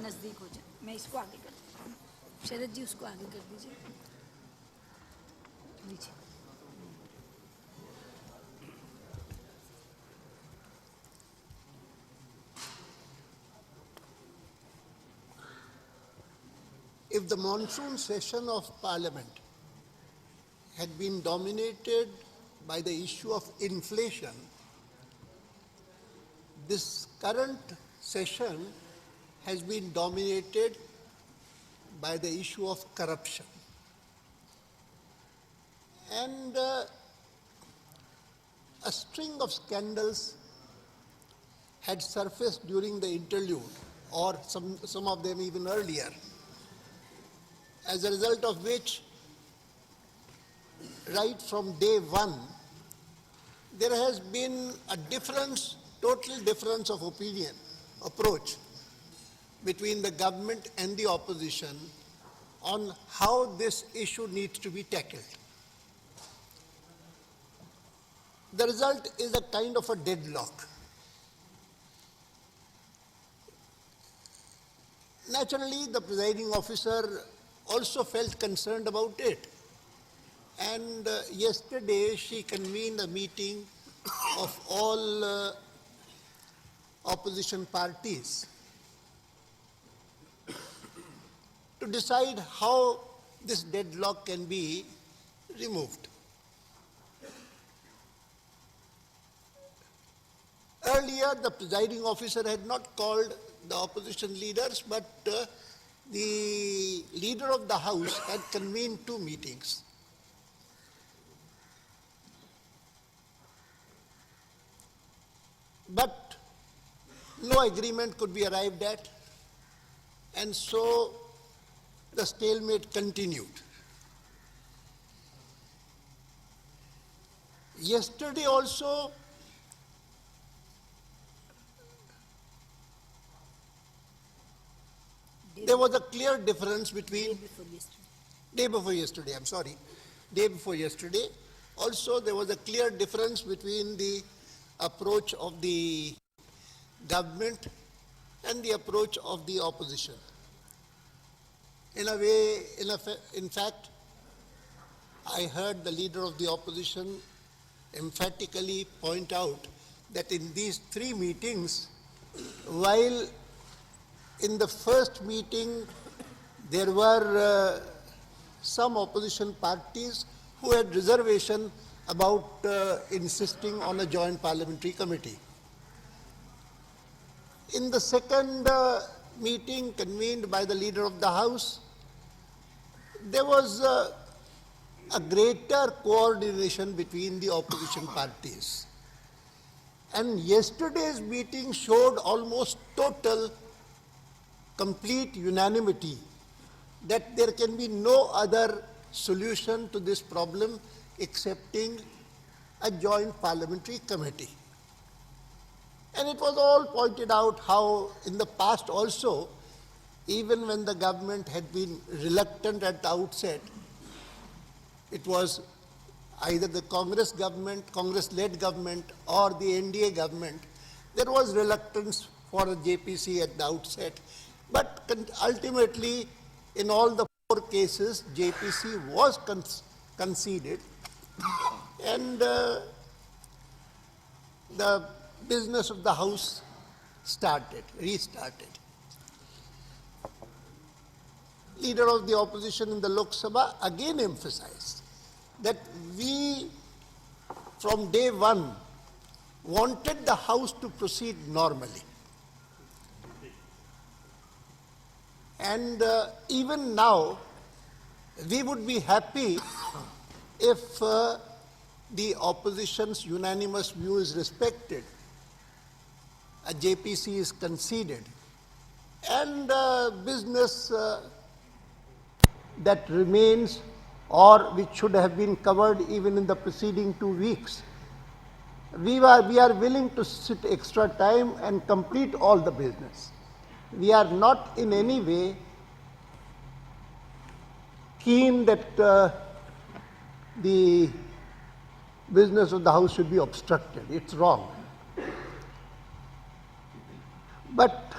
नज़दीक हो जाए। मैं इसको आगे कर देती हूँ, शरद जी उसको आगे कर दीजिए नीचे। If the monsoon session of Parliament had been dominated by the issue of inflation, this current session has been dominated by the issue of corruption. And a string of scandals had surfaced during the interlude, or some of them even earlier, as a result of which, right from day one, there has been a total difference of opinion, approach between the government and the opposition on how this issue needs to be tackled. The result is a kind of a deadlock. Naturally, the presiding officer also felt concerned about it. And yesterday she convened a meeting of all opposition parties to decide how this deadlock can be removed. Earlier, the presiding officer had not called the opposition leaders, but the leader of the House had convened 2 meetings. But no agreement could be arrived at, and so the stalemate continued. Yesterday also, there was a clear difference between day before yesterday, also there was a clear difference between the approach of the government and the approach of the opposition. In fact, I heard the leader of the opposition emphatically point out that in these 3 meetings, while in the first meeting there were some opposition parties who had reservation about insisting on a joint parliamentary committee. In the second meeting convened by the leader of the House, there was a greater coordination between the opposition parties. And yesterday's meeting showed almost total, complete unanimity that there can be no other solution to this problem excepting a joint parliamentary committee. And it was all pointed out how in the past also, even when the government had been reluctant at the outset, it was either the Congress government, Congress-led government, or the NDA government, there was reluctance for a JPC at the outset. But ultimately, in all the 4 cases, JPC was conceded, and the business of the House restarted. Leader of the opposition in the Lok Sabha again emphasized that we, from day one, wanted the House to proceed normally. And even now, we would be happy if the opposition's unanimous view is respected, a JPC is conceded, and business that remains or which should have been covered even in the preceding 2 weeks. We are willing to sit extra time and complete all the business. We are not in any way keen that the business of the House should be obstructed. It's wrong. But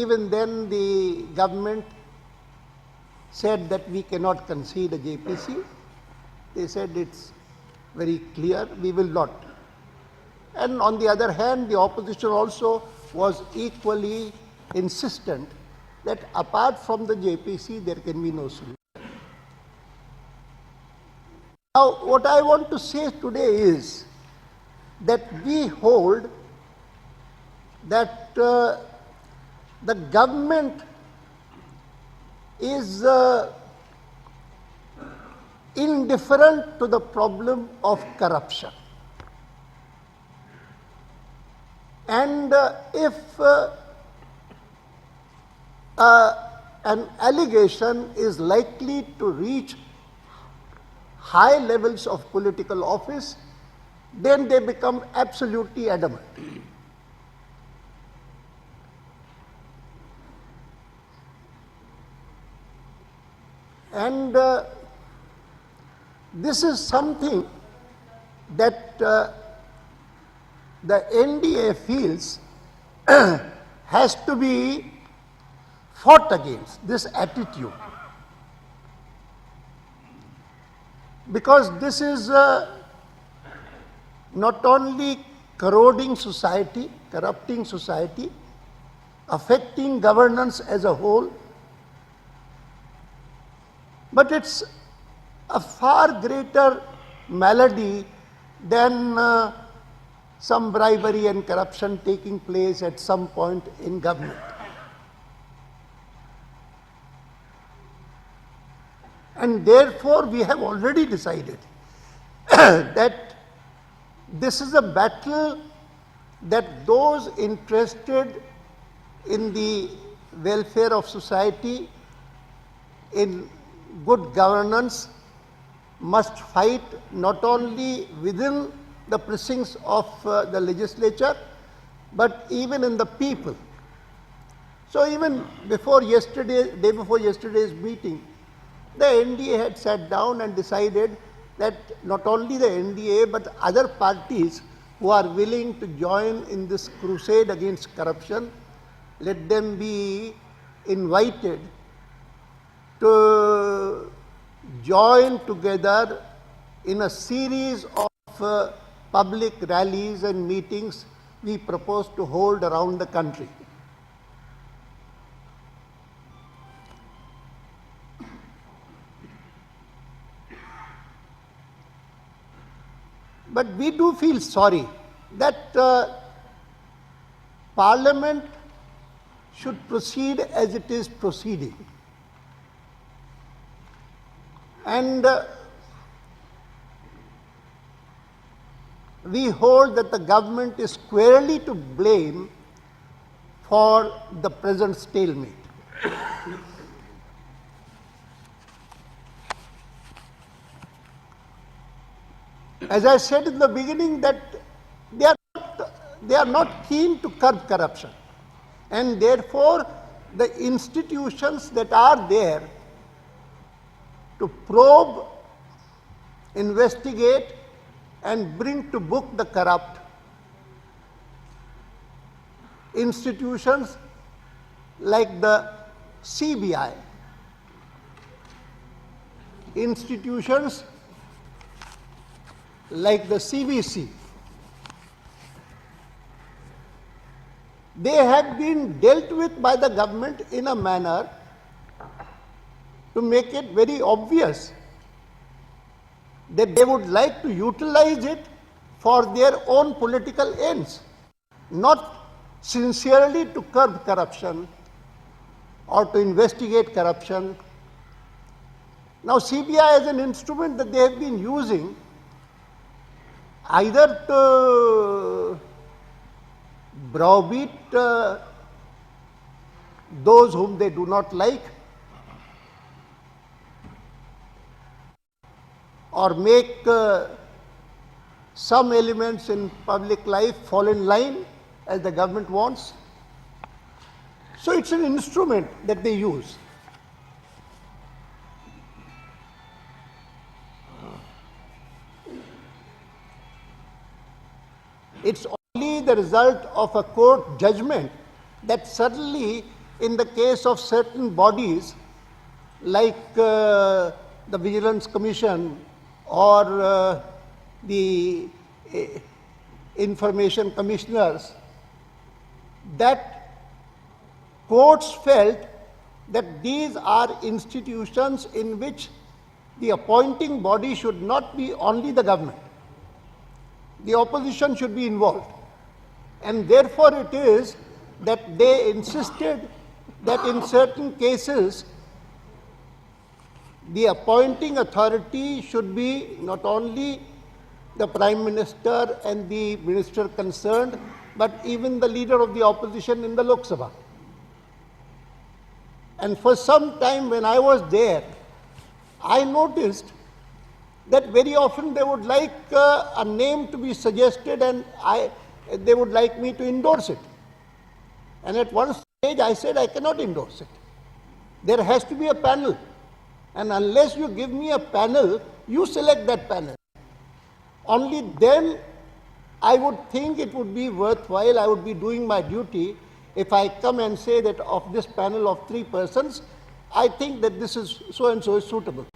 even then the government said that we cannot concede a JPC. They said it's very clear, we will not. And on the other hand, the opposition also was equally insistent that apart from the JPC, there can be no solution. Now, what I want to say today is that we hold that the government is indifferent to the problem of corruption. And if an allegation is likely to reach high levels of political office, then they become absolutely adamant. And this is something that the NDA feels has to be fought against, this attitude. Because this is not only corroding society, corrupting society, affecting governance as a whole, but it's a far greater malady than some bribery and corruption taking place at some point in government. And therefore, we have already decided that this is a battle that those interested in the welfare of society, in good governance, must fight not only within the precincts of the legislature, but even in the people. So even before yesterday, day before yesterday's meeting, the NDA had sat down and decided that not only the NDA but other parties who are willing to join in this crusade against corruption, let them be invited to join together in a series of public rallies and meetings we propose to hold around the country. But we do feel sorry that Parliament should proceed as it is proceeding. And we hold that the government is squarely to blame for the present stalemate. As I said in the beginning, that they are not keen to curb corruption, and therefore the institutions that are there to probe, investigate and bring to book the corrupt, institutions like the CBI, institutions like the CVC, they have been dealt with by the government in a manner to make it very obvious that they would like to utilize it for their own political ends, not sincerely to curb corruption or to investigate corruption. Now, CBI is an instrument that they have been using either to browbeat those whom they do not like, or make some elements in public life fall in line as the government wants. So it's an instrument that they use. It's only the result of a court judgment that suddenly in the case of certain bodies like the Vigilance Commission or the Information Commissioners, that courts felt that these are institutions in which the appointing body should not be only the government. The opposition should be involved. And therefore it is that they insisted that in certain cases, the appointing authority should be not only the Prime Minister and the minister concerned, but even the leader of the opposition in the Lok Sabha. And for some time when I was there, I noticed that very often they would like a name to be suggested and they would like me to endorse it. And at one stage I said I cannot endorse it. There has to be a panel. And unless you give me a panel, you select that panel. Only then I would think it would be worthwhile, I would be doing my duty if I come and say that of this panel of 3 persons, I think that this is so and so is suitable.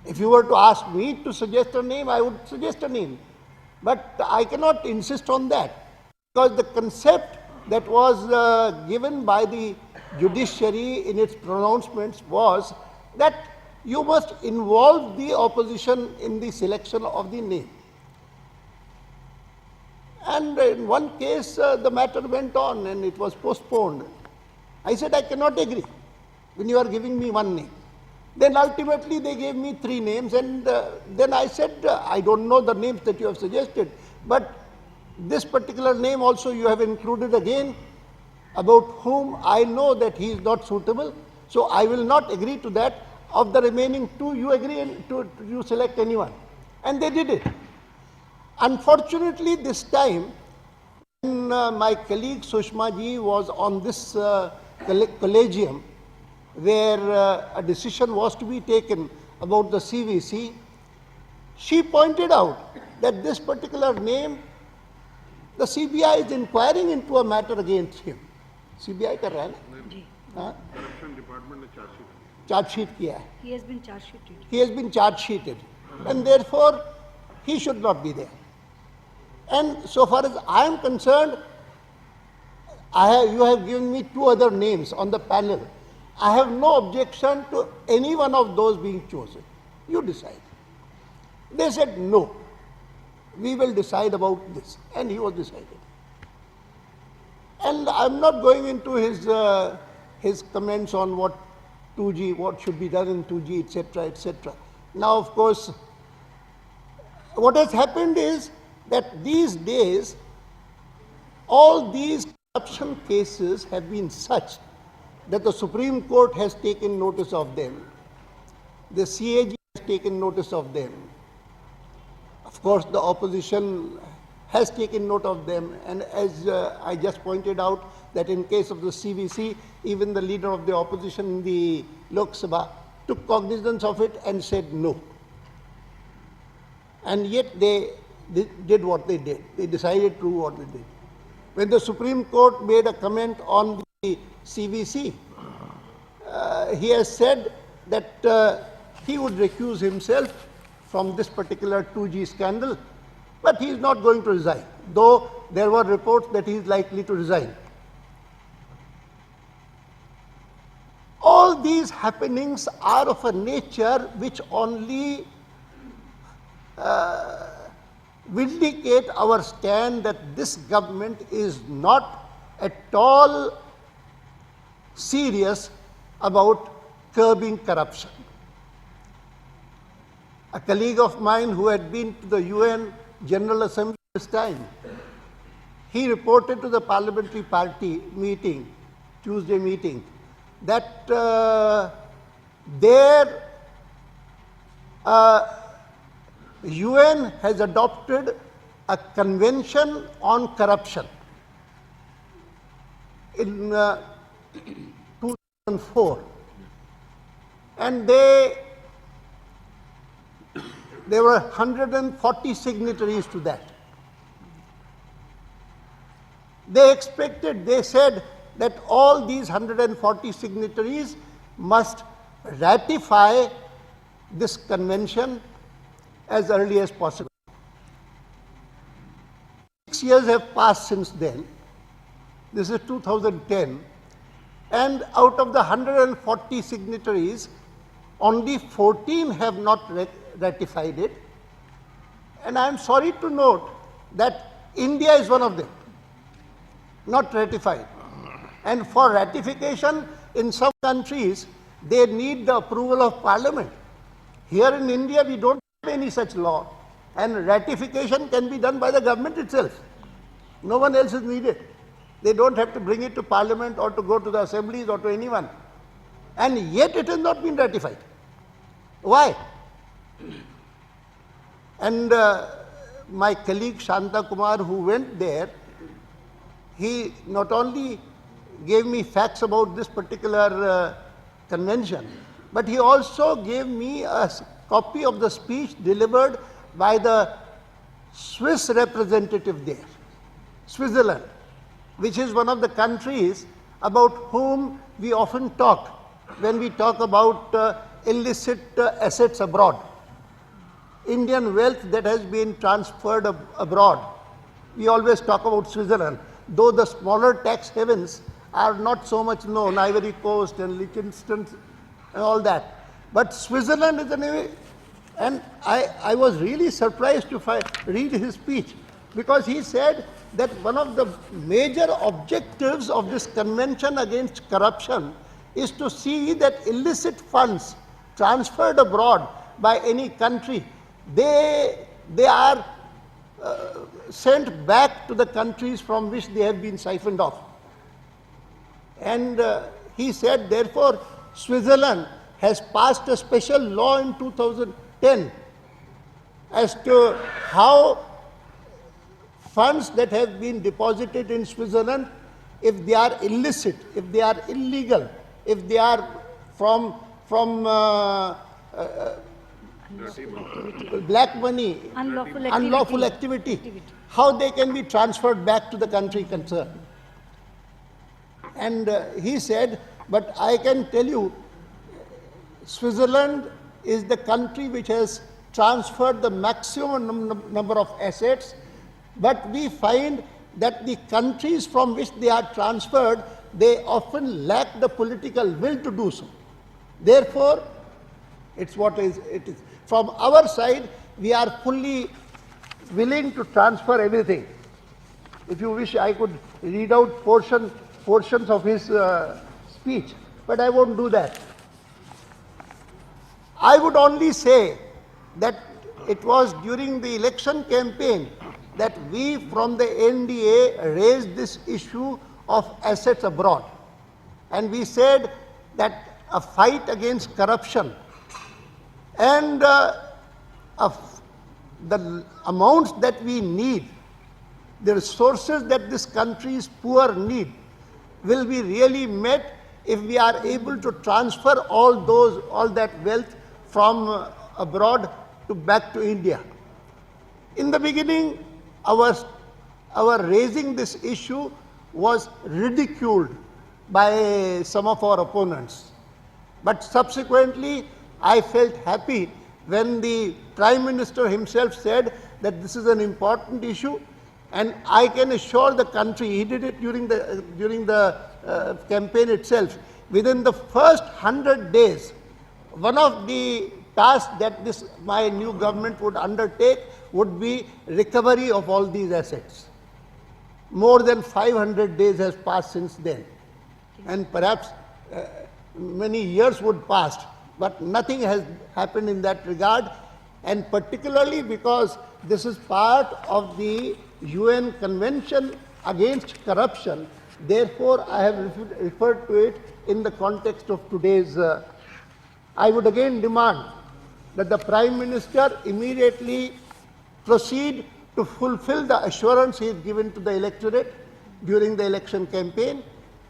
If you were to ask me to suggest a name, I would suggest a name. But I cannot insist on that, because the concept that was given by the judiciary in its pronouncements was that you must involve the opposition in the selection of the name. And in one case, the matter went on and it was postponed. I said, I cannot agree when you are giving me one name. Then ultimately they gave me 3 names, and then I said, I don't know the names that you have suggested, but this particular name also you have included again, about whom I know that he is not suitable, so I will not agree to that. Of the remaining 2, you agree and you select anyone. And they did it. Unfortunately, this time, when my colleague Sushma ji was on this collegium, where a decision was to be taken about the CVC, she pointed out that this particular name, the CBI is inquiring into a matter against him. CBI kar raha hai na? Corruption Department ne charge sheet kiya hai. He has been charge sheeted. He has been charge sheeted, and therefore he should not be there. And so far as I am concerned, you have given me 2 other names on the panel. I have no objection to any one of those being chosen. You decide. They said no. We will decide about this, and he was decided. And I'm not going into his comments on what 2G, what should be done in 2G, etc., etc. Now, of course, what has happened is that these days, all these corruption cases have been such that the Supreme Court has taken notice of them. The CAG has taken notice of them. Of course, the opposition has taken note of them, and as I just pointed out, that in case of the CVC, even the leader of the opposition in the Lok Sabha took cognizance of it and said no. And yet they did what they did. They decided to do what they did. When the Supreme Court made a comment on the CVC, he has said that he would recuse himself from this particular 2G scandal, but he is not going to resign, though there were reports that he is likely to resign. All these happenings are of a nature which only vindicate our stand that this government is not at all serious about curbing corruption. A colleague of mine who had been to the UN General Assembly this time, he reported to the parliamentary party meeting, Tuesday meeting, that their UN has adopted a convention on corruption in 2004, and there were 140 signatories to that. They expected, they said that all these 140 signatories must ratify this convention as early as possible. 6 years have passed since then. This is 2010. And out of the 140 signatories, only 14 have not ratified it. And I am sorry to note that India is one of them, not ratified. And for ratification, in some countries, they need the approval of Parliament. Here in India, we don't have any such law. And ratification can be done by the government itself. No one else is needed. They don't have to bring it to Parliament or to go to the assemblies or to anyone. And yet it has not been ratified. Why? And my colleague Shanta Kumar, who went there, he not only gave me facts about this particular convention, but he also gave me a copy of the speech delivered by the Swiss representative there, Switzerland, which is one of the countries about whom we often talk when we talk about illicit assets abroad. Indian wealth that has been transferred abroad. We always talk about Switzerland, though the smaller tax havens are not so much known, Ivory Coast and Liechtenstein and all that. But Switzerland is anyway, and I was really surprised to read his speech, because he said that one of the major objectives of this convention against corruption is to see that illicit funds transferred abroad by any country, they are sent back to the countries from which they have been siphoned off. And he said, therefore, Switzerland has passed a special law in 2010 as to how funds that have been deposited in Switzerland, if they are illicit, if they are illegal, if they are from black money, unlawful activity, how they can be transferred back to the country concerned. And he said, but I can tell you, Switzerland is the country which has transferred the maximum number of assets, but we find that the countries from which they are transferred, they often lack the political will to do so. Therefore, it's what it is. From our side, we are fully willing to transfer everything. If you wish, I could read out portions of his speech, but I won't do that. I would only say that it was during the election campaign that we from the NDA raised this issue of assets abroad. And we said that a fight against corruption and the amounts that we need, the resources that this country's poor need, will be really met if we are able to transfer all that wealth from abroad back to India. In the beginning, our raising this issue was ridiculed by some of our opponents. But subsequently, I felt happy when the Prime Minister himself said that this is an important issue, and I can assure the country, he did it during the campaign itself. Within the first 100 days, one of the tasks that my new government would undertake would be recovery of all these assets. More than 500 days has passed since then, and perhaps many years would pass, but nothing has happened in that regard, and particularly because this is part of the UN Convention Against Corruption. Therefore, I have referred to it in the context of today's. I would again demand that the Prime Minister immediately proceed to fulfill the assurance he has given to the electorate during the election campaign,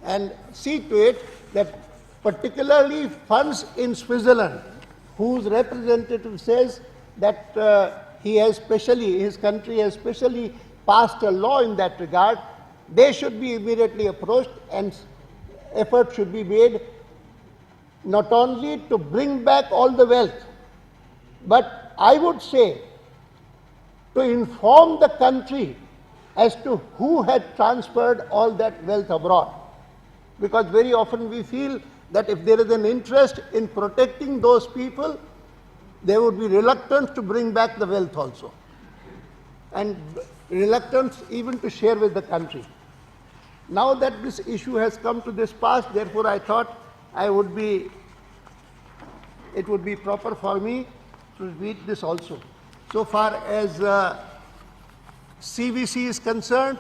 and see to it that particularly funds in Switzerland, whose representative says that his country has specially passed a law in that regard, they should be immediately approached and effort should be made not only to bring back all the wealth, but I would say to inform the country as to who had transferred all that wealth abroad. Because very often we feel that if there is an interest in protecting those people, there would be reluctance to bring back the wealth also, and reluctance even to share with the country. Now that this issue has come to this pass, therefore I thought it would be proper for me to read this also. So far as CVC is concerned,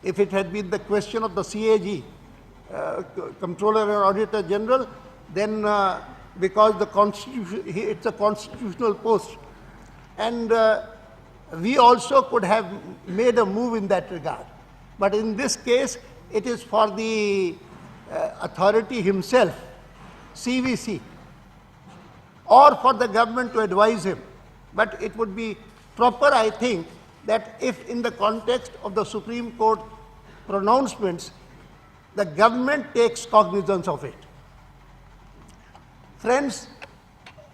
if it had been the question of the CAG, Comptroller and Auditor General, then because the Constitution, it's a constitutional post, and we also could have made a move in that regard. But in this case, it is for the authority himself, CVC, or for the government to advise him. But it would be proper, I think, that if in the context of the Supreme Court pronouncements, the government takes cognizance of it. Friends,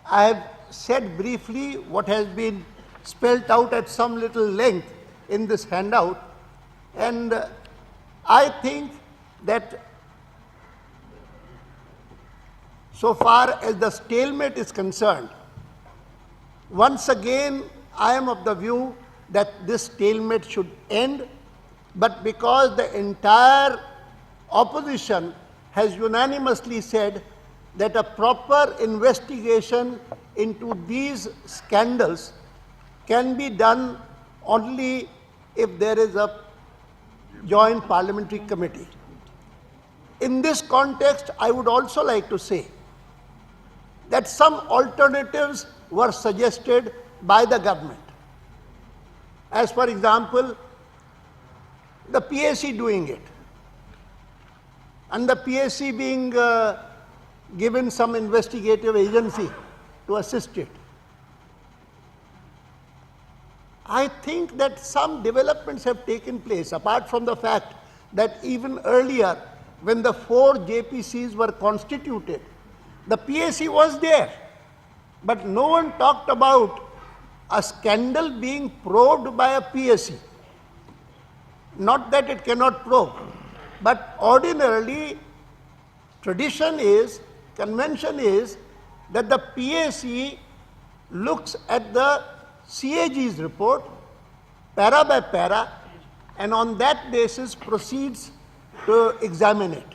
I have said briefly what has been spelled out at some little length in this handout, and I think that so far as the stalemate is concerned, once again I am of the view that this stalemate should end, but because the entire opposition has unanimously said that a proper investigation into these scandals can be done only if there is a joint parliamentary committee. In this context, I would also like to say that some alternatives were suggested by the government. As for example, the PSC doing it, and the PSC being given some investigative agency to assist it. I think that some developments have taken place, apart from the fact that even earlier, when the 4 JPCs were constituted, the PSC was there, but no one talked about a scandal being probed by a PSC. Not that it cannot probe, but ordinarily, tradition is, convention is, that the PSC looks at the CAG's report, para by para, and on that basis proceeds to examine it.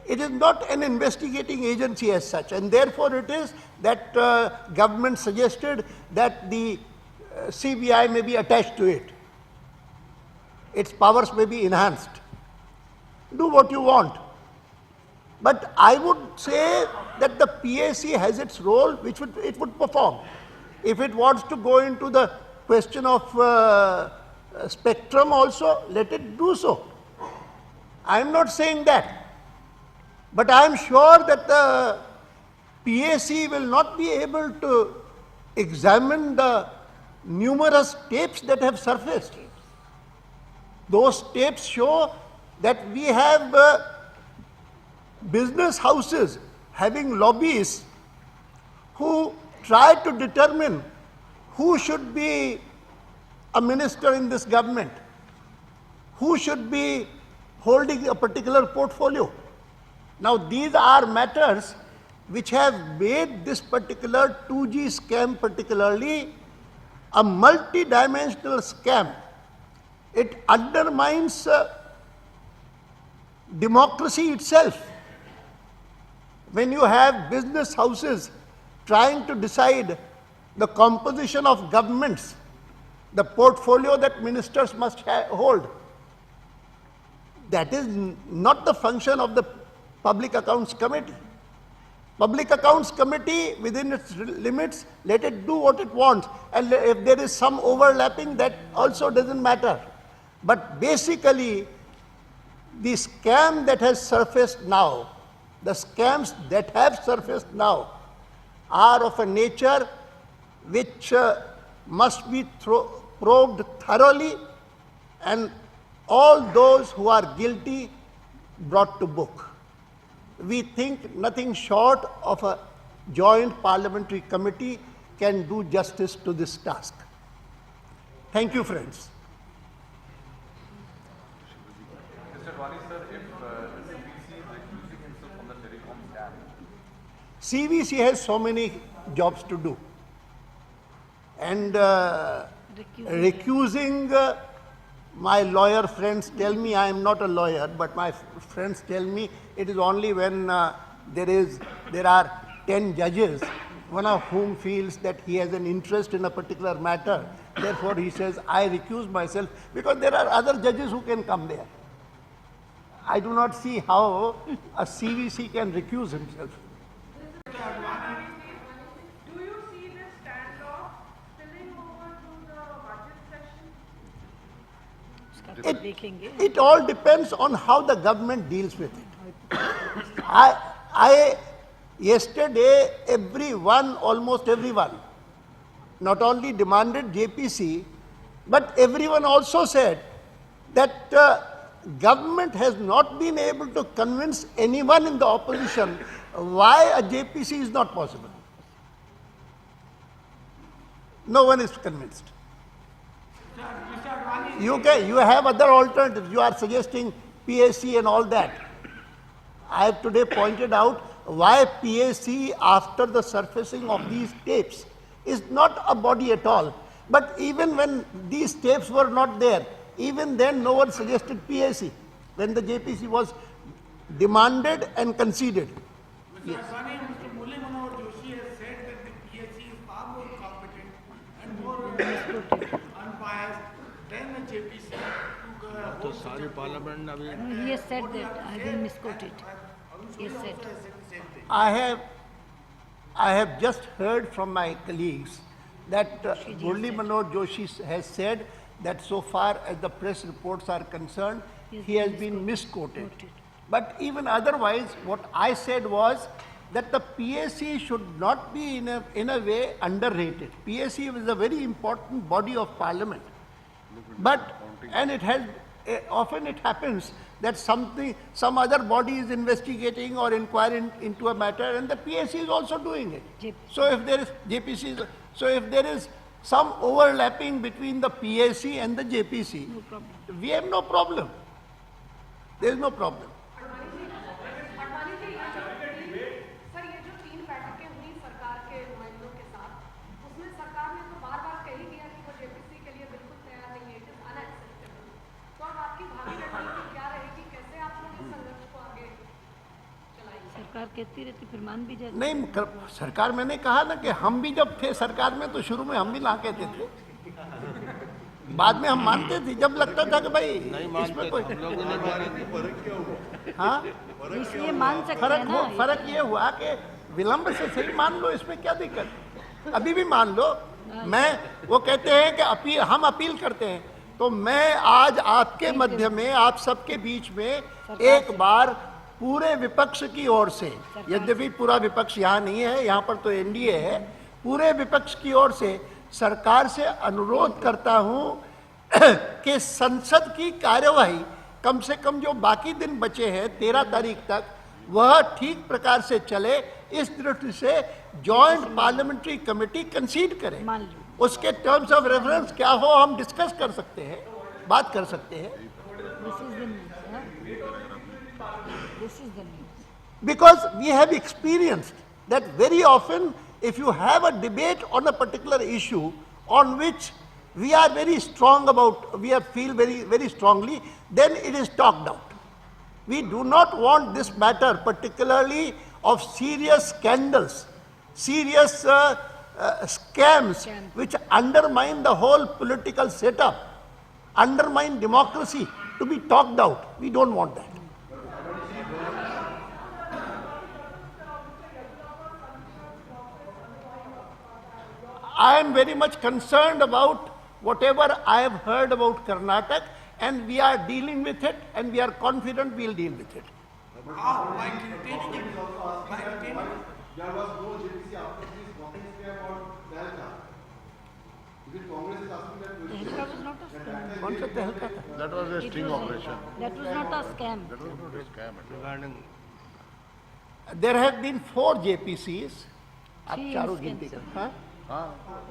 It is not an investigating agency as such, and therefore it is that government suggested that the CBI may be attached to it. Its powers may be enhanced. Do what you want. But I would say that the PSC has its role which it would perform. If it wants to go into the question of spectrum also, let it do so. I am not saying that. But I am sure that the PSC will not be able to examine the numerous tapes that have surfaced. Those tapes show that we have business houses having lobbyists who try to determine who should be a minister in this government, who should be holding a particular portfolio. Now, these are matters which have made this particular 2G scam particularly a multi-dimensional scam. It undermines democracy itself. When you have business houses trying to decide the composition of governments, the portfolio that ministers must hold, that is not the function of the Public Accounts Committee. Public Accounts Committee, within its limits, let it do what it wants. And if there is some overlapping, that also doesn't matter. But basically, the scam that has surfaced now, the scams that have surfaced now are of a nature which must be probed thoroughly, and all those who are guilty brought to book. We think nothing short of a joint parliamentary committee can do justice to this task. Thank you, friends. Mr. Advani, sir, if CVC is recusing himself from the telecom scam. CVC has so many jobs to do. And recusing, my lawyer friends tell me, I am not a lawyer, but my friends tell me it is only when there are 10 judges, one of whom feels that he has an interest in a particular matter. Therefore, he says, I recuse myself, because there are other judges who can come there. I do not see how a CVC can recuse himself. Do you see this standoff spilling over to the budget session? It all depends on how the government deals with it. Yesterday, almost everyone, not only demanded JPC, but everyone also said that government has not been able to convince anyone in the opposition why a JPC is not possible. No one is convinced. You have other alternatives. You are suggesting PAC and all that. I have today pointed out why PAC, after the surfacing of these tapes, is not a body at all. But even when these tapes were not there, even then no one suggested PAC, when the JPC was demanded and conceded. Mr. Advani, Mr. Murli Manohar Joshi has said that the PAC is far more competent and more unbiased than the JPC. तो सारी parliament अभी He has said that. I didn't misquote it. He has said. I have just heard from my colleagues that Murli Manohar Joshi has said that so far as the press reports are concerned, he has been misquoted. But even otherwise, what I said was that the PAC should not be in a way underrated. PAC is a very important body of parliament. And often it happens that some other body is investigating or inquiring into a matter, and the PAC is also doing it. So if there is JPC, so if there is some overlapping between the PAC and the JPC, we have no problem. There is no problem. Sir ये जो 3 बैठकें हुई सरकार के नुमाइंदों के साथ, उसमें सरकार ने तो बार-बार कह ही दिया कि वो जेपीसी के लिए बिल्कुल तैयार नहीं है, इट इज अनएक्सेप्टेबल। तो अब आपकी भावी रणनीति क्या रहेगी, कैसे आप लोग इस संघर्ष को आगे चलाएंगे? सरकार कहती रहती फिर मान भी जाती। नहीं, सरकार, मैंने कहा ना कि हम भी जब थे सरकार में तो शुरू में हम भी ला कहते थे, बाद में हम मानते थे जब लगता था कि भाई इसमें कोई हाँ इसलिए मान सकते हैं ना। फर्क ये हुआ कि विलंब से सही मान लो, इसमें क्या दिक्कत, अभी भी मान लो। वो कहते हैं कि हम अपील करते हैं, तो मैं आज आपके मध्य में, आप सबके बीच में एक बार पूरे विपक्ष की ओर से, यद्यपि पूरा विपक्ष यहाँ नहीं है, यहाँ पर तो एनडीए है, पूरे विपक्ष की ओर से सरकार से अनुरोध करता हूं कि संसद की कार्यवाही कम से कम जो बाकी दिन बचे हैं 13 तारीख तक, वह ठीक प्रकार से चले। इस दृष्टि से जॉइंट पार्लियामेंट्री कमेटी कंसीड करे, उसके टर्म्स ऑफ रेफरेंस क्या हो हम डिस्कस कर सकते हैं, बात कर सकते हैं। Because we have experienced that very often if you have a debate on a particular issue on which we are very strong about, we feel very, very strongly, then it is talked out. We do not want this matter, particularly of serious scandals, serious scams which undermine the whole political setup, undermine democracy, to be talked out. We don't want that. I am very much concerned about whatever I have heard about Karnataka, and we are dealing with it, and we are confident we will deal with it. How? By containing it? By containing it? There was no JPC after this walking scam on Delta. Tehilka was not a scam. कौन सा तहलका था? That was a It sting was- operation. That was not a scam. That was not a scam. Regarding There have been 4 JPCs. आप Three चारों scams, गिनती sir. कर, हाँ?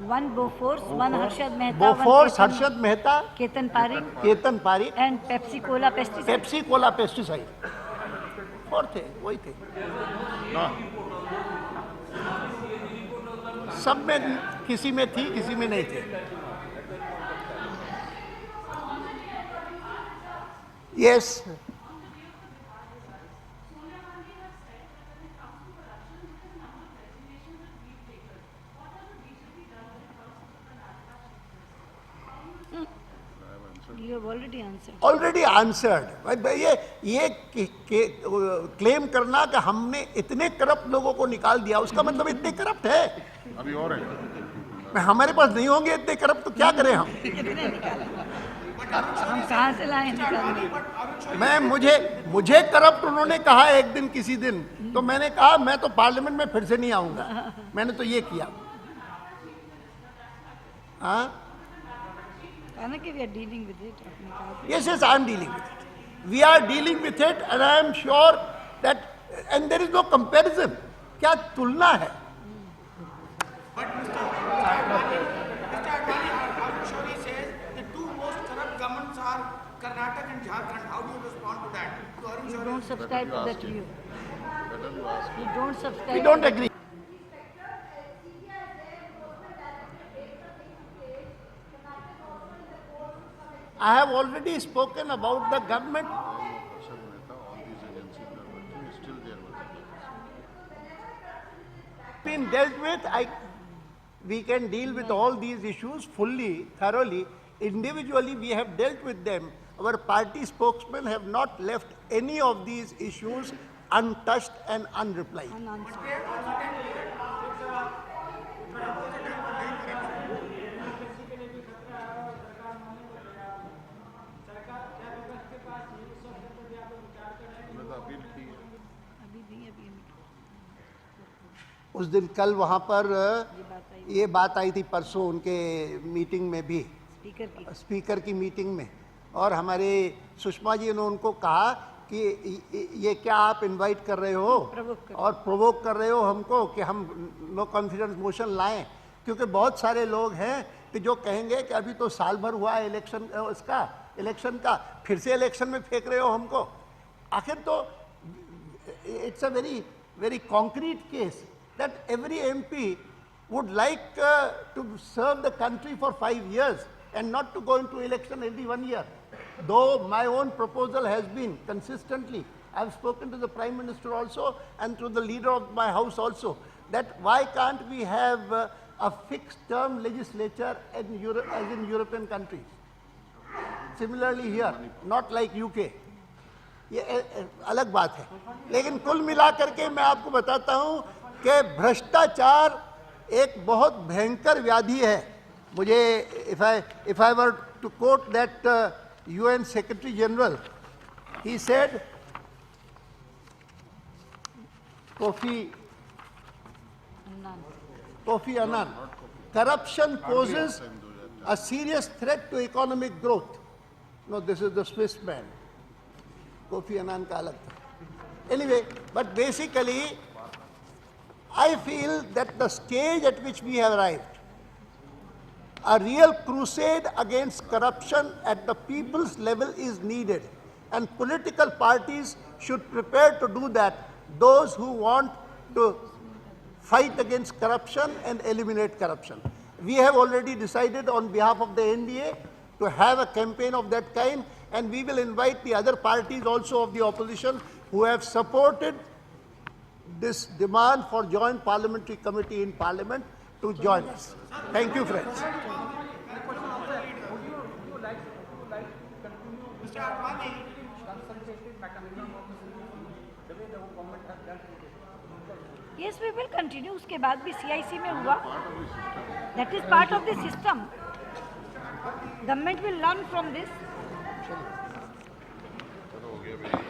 One Bofors, one Harshad Mehta, Bofors, one Harshad Mehta, Ketan Parekh, Ketan Parekh, and Pepsi Cola pesticide. Pepsi Cola pesticide, 4 थे, वही थे। सब में किसी में थी, किसी में नहीं थे। Yes. You have already answered. Already answered. ये क्लेम करना कि हमने इतने करप्ट लोगों को निकाल दिया, उसका मतलब इतने करप्ट है। अभी और है। हमारे पास नहीं होंगे इतने करप्ट तो क्या करें हम? कितने निकाले? हम कहाँ से लाए निकालने? मुझे करप्ट उन्होंने कहा एक दिन, किसी दिन, तो मैंने कहा मैं तो पार्लियामेंट में फिर से नहीं आऊंगा। मैंने तो ये किया। हाँ, कि we are dealing with it. आपने कहा। yes, yes, I am dealing with it. We are dealing with it, and I am sure that, and there is no comparison. क्या तुलना है? But Mr. Advani, I'm sure he says the two most corrupt governments are Karnataka and Jharkhand. How do you respond to that? To Arun You Shourie? don't subscribe to that view. Better you ask. You don't subscribe. We don't agree. I have already spoken about the government. Harshad Mehta, all these agencies are working, still they are working. Been dealt with. We can deal with all these issues fully, thoroughly. Individually, we have dealt with them. Our party spokesmen have not left any of these issues untouched and unreplied. Unanswered. उन्होंने तो appeal की है। अभी नहीं, अभी हम उस दिन कल वहाँ पर ये बात आई ये बात आई थी, परसों उनके मीटिंग में भी, स्पीकर की। स्पीकर की मीटिंग में, और हमारे सुषमा जी ने उनको कहा कि ये क्या आप इनवाइट कर रहे हो और प्रोवोक कर रहे हो हमको कि हम नो कॉन्फिडेंस मोशन लाएं, क्योंकि बहुत सारे लोग हैं कि जो कहेंगे कि अभी तो साल भर हुआ है इलेक्शन का, फिर से इलेक्शन में फेंक रहे हो हमको। आखिर तो it's a very very concrete case that every MP would like to serve the country for 5 years and not to go into election every 1 year. Though my own proposal has been consistently, I have spoken to the Prime Minister also and to the leader of my house also, that why can't we have a fixed term legislature in Europe, as in European countries? Similarly here, not like UK. ये अलग बात है, लेकिन कुल मिला करके मैं आपको बताता हूँ कि भ्रष्टाचार एक बहुत भयंकर व्याधि है। मुझे if I were to quote that UN Secretary General, he said, Kofi Annan, corruption poses a serious threat to economic growth. No, this is the Swiss man. Kofi Annan का अलग था। Anyway, but basically, I feel that the stage at which we have arrived, a real crusade against corruption at the people's level is needed, and political parties should prepare to do that. Those who want to fight against corruption and eliminate corruption. We have already decided on behalf of the NDA to have a campaign of that kind, and we will invite the other parties also of the opposition who have supported this demand for joint parliamentary committee in parliament to join us. Thank you, friends. Mr. Advani, Yes, we will continue. उसके बाद भी CIC में हुआ. That is part of the system. Government will learn from this. चलो हो गया भाई।